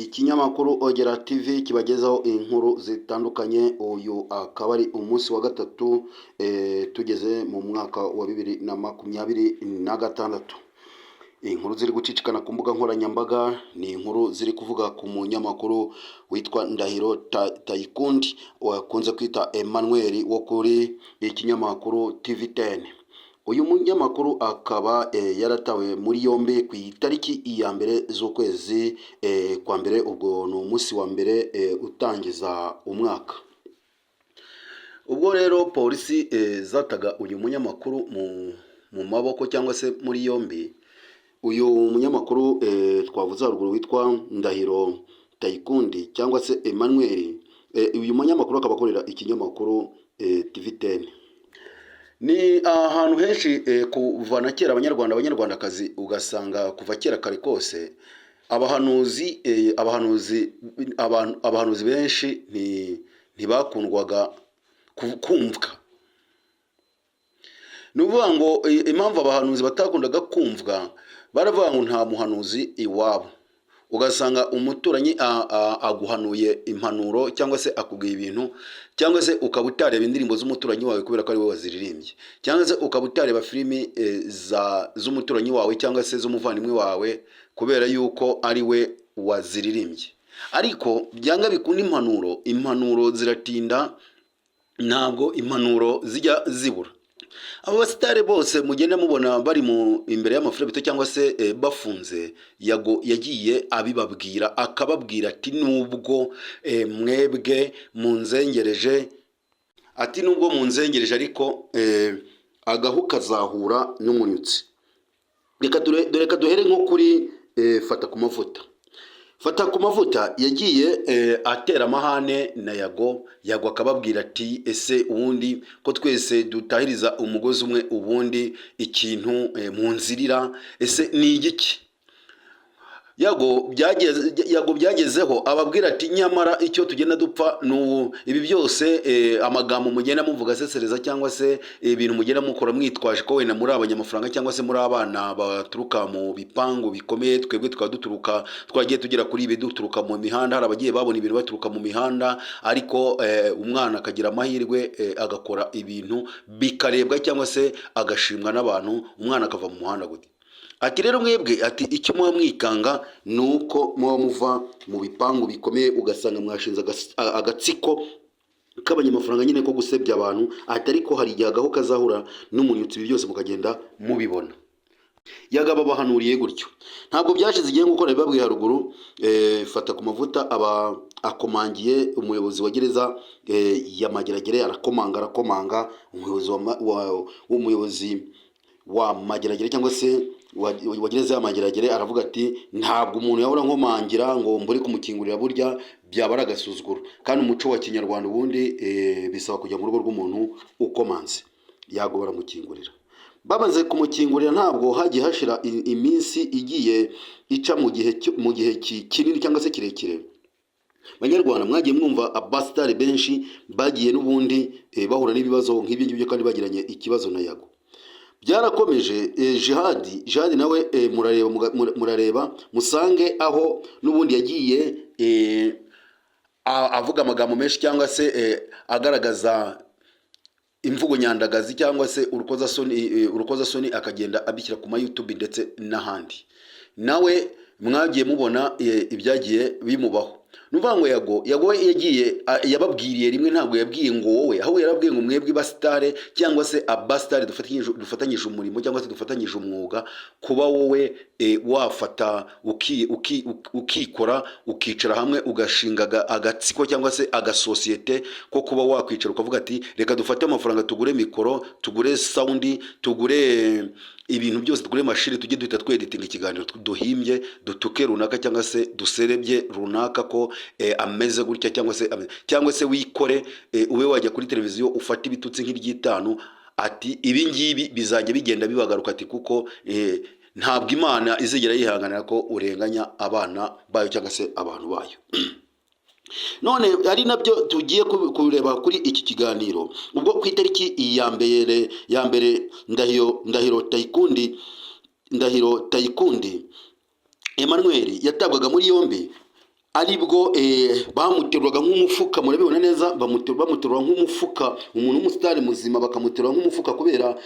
Ikinyamakuru Ogera TV kibagezaho inkuru zitandukanye. Uyu akaba ari umunsi wa gatatu tugeze mu mwaka wa 2026. Inkuru ziri gucicikana ku mbuga nkoranyambaga ni inkuru ziri kuvuga ku munyamakuru witwa Ndahiro Tayikundi wakunze kwita Emmanuel wo kuri ikinyamakuru TV10. Uyu munyamakuru akaba yaratawe muri yombi ku itariki ya mbere z'ukwezi kwa mbere, ubwo ni umunsi wa mbere utangiza umwaka. Ubwo rero polisi zataga uyu munyamakuru mu maboko cyangwa se muri yombi. Uyu munyamakuru twavuze haruguru witwa Ndahiro Tayikundi cyangwa se Emmanuel, uyu munyamakuru akaba akorera ikinyamakuru TV10. Ni ahantu henshi kuva na kera abanyarwandakazi ugasanga kuva kera kare kose abahanuzi benshi ntibakundwaga kumvwa. Nuvuga ngo impamvu abahanuzi batakundaga kumvwa, baravuga ngo nta muhanuzi iwabo. Ugasanga umuturanyi aguhanuye impanuro cyangwa se akubwiye ibintu, cyangwa se ukaba utareba indirimbo z'umuturanyi wawe kubera ko ari we waziririmbye, cyangwa se ukaba utareba filimi z'umuturanyi wawe cyangwa se z'umuvandimwe wawe kubera yuko ari we waziririmbye. Ariko byanga bikunda impanuro ziratinda, ntabwo impanuro zijya zibura. Abo basitari bose mugenda mubona bari imbere y'amafilime bito cyangwa se bafunze, yagiye abibabwira, akababwira ati nubwo mwebwe munzengereje, ariko agahu kazahura n'umunyutsi. Reka duhere nko kuri Fata ku mavuta. Fata ku mavuta yagiye atera amahane na Yago akababwira ati ese ubundi ko twese dutahiriza umugozi umwe, ubundi ikintu munzirira ese ni igiki? Yago byagezeho ababwira ati nyamara icyo tugenda dupfa ibi byose amagambo mugenda muvuga asesereza cyangwa se ibintu mugenda mukora mwitwaje ko wenda muri abanyamafaranga cyangwa se muri abana baturuka mu bipangu bikomeye, twebwe tukaba twagiye tugera kuri ibi duturuka mu mihanda. Hari abagiye babona ibintu baturuka mu mihanda, ariko umwana akagira amahirwe agakora ibintu bikarebwa cyangwa se agashimwa n'abantu, umwana akava mu muhanda gute. Ati rero mwebwe, ati icyo muba mwikanga nuko muba muva mu bipangu bikomeye ugasanga mwashinze agatsiko k'abanyamafaranga nyine ko gusebya abantu. Ati ariko hari igihe agaho kazahura n'umunyutsi, ibi byose mukagenda mubibona. Yagaba bahanuriye gutyo. Ntabwo byashize igihe nk'uko nabibabwiye haruguru, Fata ku mavuta aba akomangiye umuyobozi wa gereza ya Mageragere, arakomanga umuyobozi wa Mageragere cyangwa se wa gereza ya Mageragere aravuga ati ntabwo umuntu yahora nkomangira ngo mburi kumukingurira, burya byaba ari agasuzuguro, kandi umuco wa kinyarwanda ubundi bisaba kujya mu rugo rw'umuntu ukomanze. Yago baramukingurira. Bamaze kumukingurira ntabwo hagiye hashira iminsi igiye ica mu gihe kinini cyangwa se kirekire. Banyarwanda mwagiye mwumva abasitari benshi bagiye n'ubundi bahura n'ibibazo nk'ibyo ngibyo kandi bagiranye ikibazo na Yago. Byarakomeje. Jihadi nawe murareba musange aho n'ubundi yagiye avuga amagambo menshi cyangwa se agaragaza imvugo nyandagazi cyangwa se urukozasoni akagenda abishyira ku YouTube ndetse n'ahandi. Nawe mwagiye mubona ibyagiye bimubaho. Nuvuga ngo Yago yagiye yababwiriye rimwe, ntabwo yabwiye ngo wowe, aho yarabwiye ngo mwebwe basitare cyangwa se abasitare dufatanyije umurimo cyangwa se dufatanyije umwuga, kuba wowe wafata ukikora ukicara hamwe ugashinga agatsiko cyangwa se agasosiyete ko kuba wakwicara ukavuga ati reka dufate amafaranga tugure mikoro, tugure saundi, tugure ibintu byose, tugure mashini, tujye duhita tweditinga ikiganiro duhimbye dutuke runaka cyangwa se duserebye runaka ko ameze gutya, cyangwa se wikore ube wajya kuri televiziyo ufata ibitutsi nk'iry'itanu. Ati ibi ngibi bizajya bigenda bibagaruka, ati kuko ntabwo Imana izigera yihanganira ko urenganya abana bayo cyangwa se abantu bayo. None ari nabyo tugiye kureba kuri iki kiganiro. Ubwo ku itariki ya mbere Ndahiro Tayikundi Emmanuel yatabwaga muri yombi, aribwo bamuteruraga nk'umufuka, murabibona neza, bamuterura nk'umufuka, umuntu w'umusitari muzima bakamuterura nk'umufuka kubera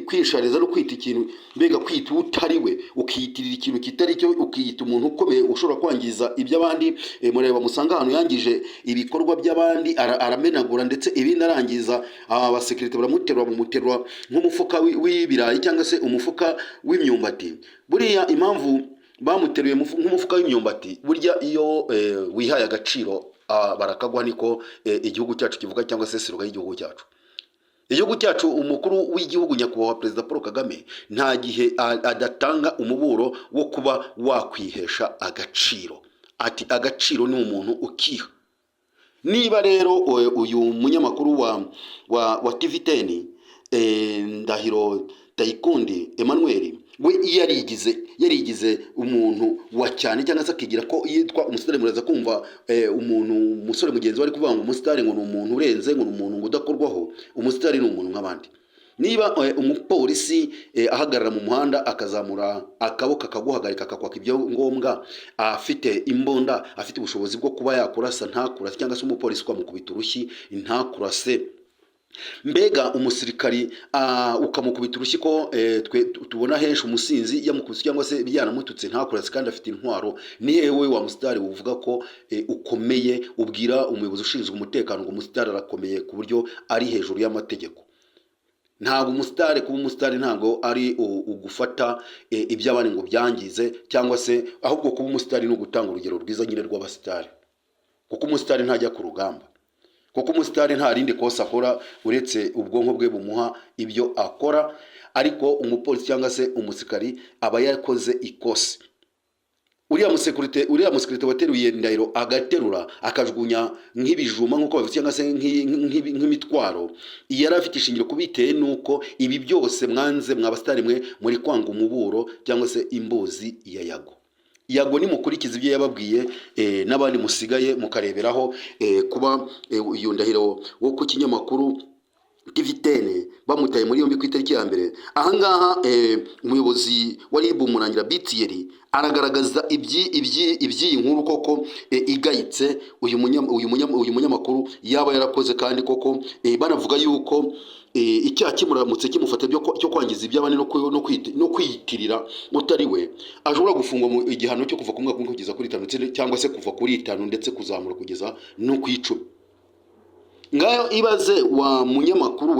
kwishariza no kwita ikintu, mbega kwita utari we, ukiyitirira ikintu kitari cyo, ukiyita umuntu ukomeye ushobora kwangiza iby'abandi. Mureba musanga ahantu yangije ibikorwa by'abandi, aramenagura ndetse ibindi arangiza. Abasekirite bamuterura nk'umufuka w'ibirayi cyangwa se umufuka w'imyumbati. Buriya impamvu bamuteruye nk'umufuka w'imyumbati, burya iyo wihaye agaciro barakagwa, niko igihugu cyacu kivuga, cyangwa se siruga y'igihugu cyacu. Igihugu cyacu, umukuru w'igihugu nyakubahwa Perezida Paul Kagame, nta gihe adatanga umuburo wo kuba wakwihesha agaciro. Ati agaciro ni umuntu ukiha. Niba rero uyu munyamakuru wa TV10 Ndahiro Tayikundi Emmanuel, we yarigize umuntu wa cyane, cyangwa se akigira ko yitwa umusitari. Muraza kumva umuntu umusore mugenzi we ari kuvuga ngo umusitari ngo ni umuntu urenze, ngo ni umuntu ngo udakorwaho. Umusitari ni umuntu nk'abandi. Niba umupolisi ahagarara mu muhanda akazamura akaboko akaguhagarika akakwaka ibyo ngombwa, afite imbunda, afite ubushobozi bwo kuba yakurasa ntakurase, cyangwa se umupolisi ukamukubita urushyi ntakurase, mbega umusirikari ukamukubita urushyi ko tubona henshi umusinzi yamukubise cyangwa se byanamututse ntakurase kandi afite intwaro, ni hewe wa musitari uvuga ko ukomeye, ubwira umuyobozi ushinzwe umutekano ngo umusitari arakomeye ku buryo ari hejuru y'amategeko? Ntabwo umusitari, kuba umusitari ntabwo ari ugufata iby'abandi ngo byangize, cyangwa se ahubwo kuba umusitari ni ugutanga urugero rwiza nyine rw'abasitari, kuko umusitari ntajya ku rugamba, kuko umusitari nta rindi kosa akora uretse ubwonko bwe bumuha ibyo akora. Ariko umupolisi cyangwa se umusirikari aba yakoze ikosa. Uriya musekirite wateruye Ndahiro agaterura akajugunya nk'ibijuma nk'uko bavuze, cyangwa se nk'imitwaro, yari afite ishingiro kubiteye nuko ibi byose mwanze mwabasitari mwe muri kwanga umuburo cyangwa se imbuzi ya Yago nimukurikiza ibyo yababwiye, n'abandi musigaye mukareberaho kuba uyu Ndahiro wo ku kinyamakuru TV10 bamutaye muri yombi ku itariki ya mbere. Ahangaha umuyobozi wa RIB Murangira Bitieri aragaragaza ibyi nkuru koko igayitse uyu munyamakuru yaba yarakoze, kandi koko banavuga yuko icyaha kimuramutse kimufata cyo kwangiza iby'abandi no kwiyitirira utari we, ashobora gufungwa mu igihano cyo kuva ku mwaka umwe kugeza kuri 5, cyangwa se kuva kuri 5 ndetse kuzamura kugeza no ku 10. Ngayo ibaze wa munyamakuru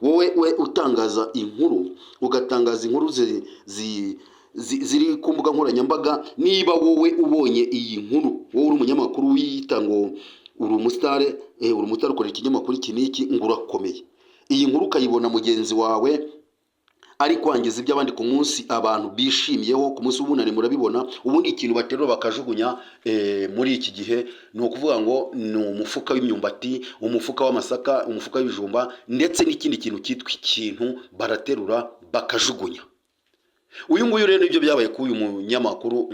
wowe utangaza inkuru, ugatangaza inkuru ziri ku mbuga nkoranyambaga. Niba wowe ubonye iyi nkuru, wowe uri umunyamakuru wiyita ngo uri umusitari ukorera ikinyamakuru iki n'iki, ngo urakomeye, iyi nkuru ukayibona mugenzi wawe ari kwangiza iby'abandi ku munsi abantu bishimiyeho, ku munsi w'ubunani murabibona, ubundi ikintu baterura bakajugunya muri iki gihe ni ukuvuga ngo ni umufuka w'imyumbati, umufuka w'amasaka, umufuka w'ibijumba, ndetse n'ikindi kintu cyitwa ikintu baraterura bakajugunya. Uyu nguyu rero ibyo byabaye ku uyu munyamakuru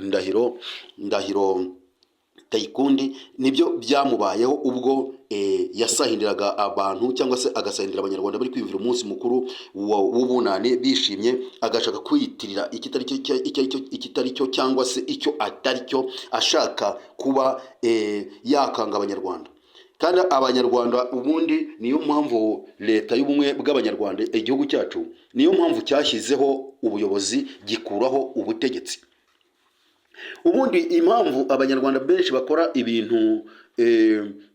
Ndahiro Tayikundi, nibyo byamubayeho ubwo yasahindiraga abantu, cyangwa se agasahindira abanyarwanda bari kwivira umunsi mukuru w'ubunane bishimye, agashaka kwiyitirira ikitari cyo cyangwa se icyo atari cyo, ashaka kuba yakanga abanyarwanda. Kandi abanyarwanda ubundi niyo mpamvu leta y'ubumwe bw'abanyarwanda, igihugu cyacu niyo mpamvu cyashyizeho ubuyobozi gikuraho ubutegetsi. Ubundi impamvu abanyarwanda benshi bakora ibintu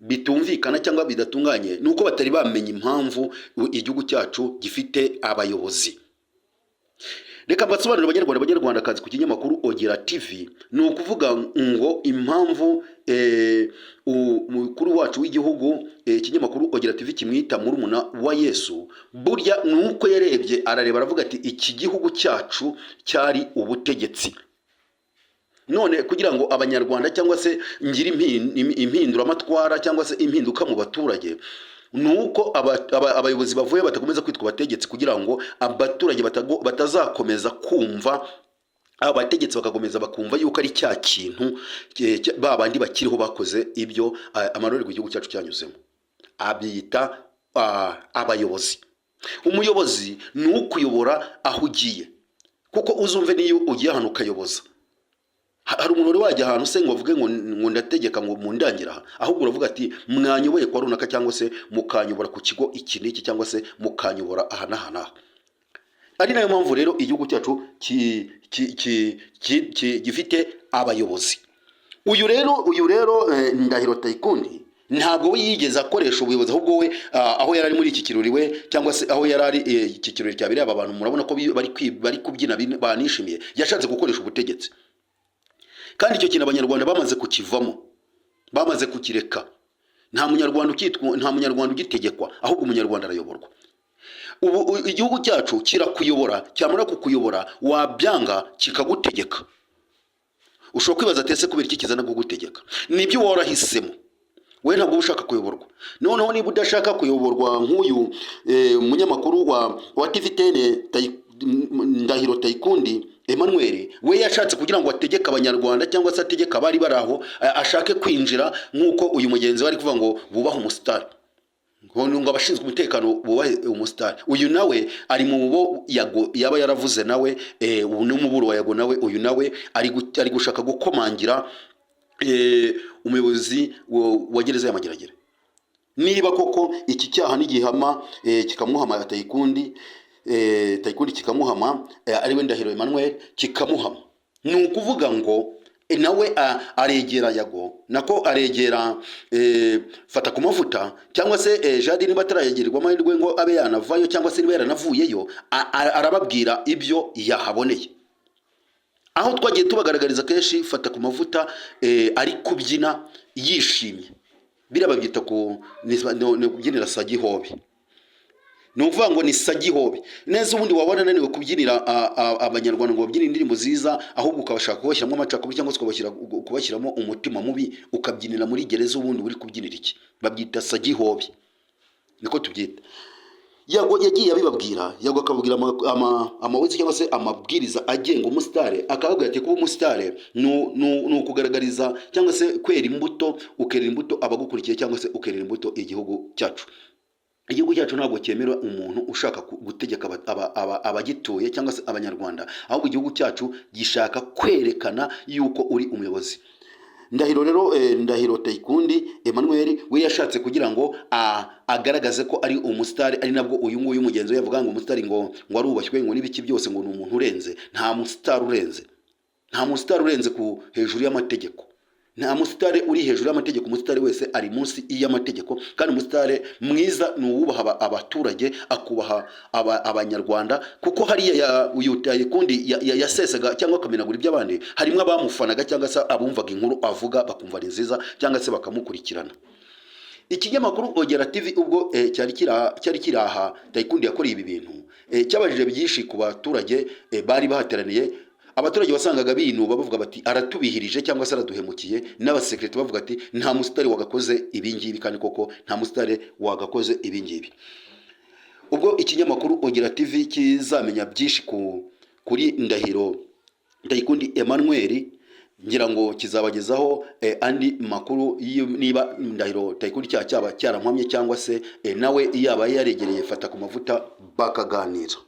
bitumvikana cyangwa bidatunganye nuko batari bamenye impamvu igihugu cyacu gifite abayobozi. Reka mbasobanurire abanyarwandakazi ku kinyamakuru Ogera TV, ni ukuvuga ngo impamvu umukuru wacu w'igihugu ikinyamakuru Ogera TV kimwita murumuna wa Yesu, burya nuko yarebye arareba aravuga ati iki gihugu cyacu cyari ubutegetsi. None kugira ngo abanyarwanda cyangwa se ngira impinduramatwara cyangwa se impinduka mu baturage, nuko abayobozi bavuye batakomeza kwitwa abategetsi, kugira ngo abaturage batazakomeza kumva, abategetsi bakakomeza bakumva yuko ari cya kintu babandi bakiriho bakoze ibyo amarorerwa igihugu cyacu cyanyuzemo. Abyita abayobozi. Umuyobozi ni ukuyobora aho ugiye, kuko uzumve niyo ugiye ahantu ukayoboza, hari umuntu wari wajya ahantu se ngo avuge ngo ndategeka ngo mundangira, ahubwo uravuga ati mwanyoboye kwa runaka cyangwa se mukanyobora ku kigo iki n'iki cyangwa se mukanyobora aha n'aha n'aha. Ari nayo mpamvu rero igihugu cyacu gifite abayobozi. Uyu rero Ndahiro Tayikundi ntabwo we yigeze akoresha ubuyobozi, ahubwo we aho yari ari muri iki kirori we cyangwa se aho yari ari iki kirori cyabereye aba bantu murabona ko bari kubyina banishimiye, yashatse gukoresha ubutegetsi. Kandi icyo kintu abanyarwanda bamaze kukivamo, bamaze kukireka. Nta munyarwanda ugitegekwa, ahubwo umunyarwanda arayoborwa. Ubu igihugu cyacu kirakuyobora, cyamara kukuyobora wabyanga kikagutegeka. Ushobora kwibaza atese kubera iki kizana kugutegeka? Nibyo warahisemo, we ntabwo ushaka kuyoborwa. Noneho niba udashaka kuyoborwa nk'uyu umunyamakuru wa TVTN Ndahiro Tayikundi Emmanuel, we yashatse kugira ngo ategeke abanyarwanda cyangwa se ategeke abari baraho, ashake kwinjira nk'uko uyu mugenzi wari kuvuga ngo bubaha umusitari, ngo abashinzwe umutekano bubahe umusitari. Uyu nawe ari mu bo Yago yaba yaravuze nawe, ubu n'umuburo wa Yago nawe, uyu nawe ari gushaka gukomangira umuyobozi wa gereza y'Amageragere. Niba koko iki cyaha n'igihama kikamuhama Tayikundi kikamuhama, ari we Ndahiro Emmanuel kikamuhama, ni ukuvuga ngo nawe aregera Yago, nako aregera fata ku mavuta, cyangwa se Jadi niba atarayegerwa amahirwe ngo abe yanavayo cyangwa se niba yaranavuyeyo, arababwira ibyo yahaboneye. Aho twagiye tubagaragariza kenshi fata ku mavuta ari kubyina yishimye, birababyita kubyinira Sagihobe. Ni ukuvuga ngo ni Sagihobe neza. Ubundi wabona naniwe kubyinira abanyarwanda ngo babyine indirimbo ziza, ahubwo ukabashaka kubashyiramo amacakubiri cyangwa se kubashyiramo umutima mubi, ukabyinira muri gereza. Ubundi uri kubyinira iki? Babyita Sagihobe, niko tubyita. Yago yagiye abibabwira, Yago akababwira amawezi cyangwa se amabwiriza agenga umusitari, akababwira ati kuba umusitari ni ukugaragariza cyangwa se kwera imbuto, ukerera imbuto abagukurikiye cyangwa se ukerera imbuto igihugu cyacu. Igihugu cyacu ntabwo cyemera umuntu ushaka gutegeka abagituye cyangwa se abanyarwanda, ahubwo igihugu cyacu gishaka kwerekana yuko uri umuyobozi. Ndahiro Tayikundi Emmanuel we yashatse kugira ngo agaragaze ko ari umusitari, ari nabwo uyu nguyu mugenzi we yavuga ngo umusitari ngo arubashywe ngo n'ibiki byose, ngo ni umuntu urenze. Nta musitari urenze, nta musitari urenze ku hejuru y'amategeko. Nta musitari uri hejuru y'amategeko. Umusitari wese ari munsi y'amategeko, kandi umusitari mwiza ni uwubaha abaturage, akubaha abanyarwanda. Kuko hariya uyu Tayikundi yasesega cyangwa akamenagura iby'abandi, harimo abamufanaga cyangwa se abumvaga inkuru avuga bakumva ari nziza cyangwa se bakamukurikirana. Ikinyamakuru Ogera TV ubwo cyari kiraha Tayikundi yakoreye ibi bintu, cyabajije byinshi ku baturage bari bahateraniye. Abaturage wasangaga binuba bavuga bati aratubihirije cyangwa se araduhemukiye, n'abasekretari bavuga ati nta musitari wagakoze ibingibi, kandi koko nta musitari wagakoze ibingibi. Ubwo ikinyamakuru Ogera TV kizamenya byinshi kuri Ndahiro Tayikundi Emmanuel, ngira ngo kizabagezaho andi makuru niba Ndahiro Tayikundi cyaba cyarampamye cyangwa se nawe yaba yaregereye fata ku mavuta bakaganira.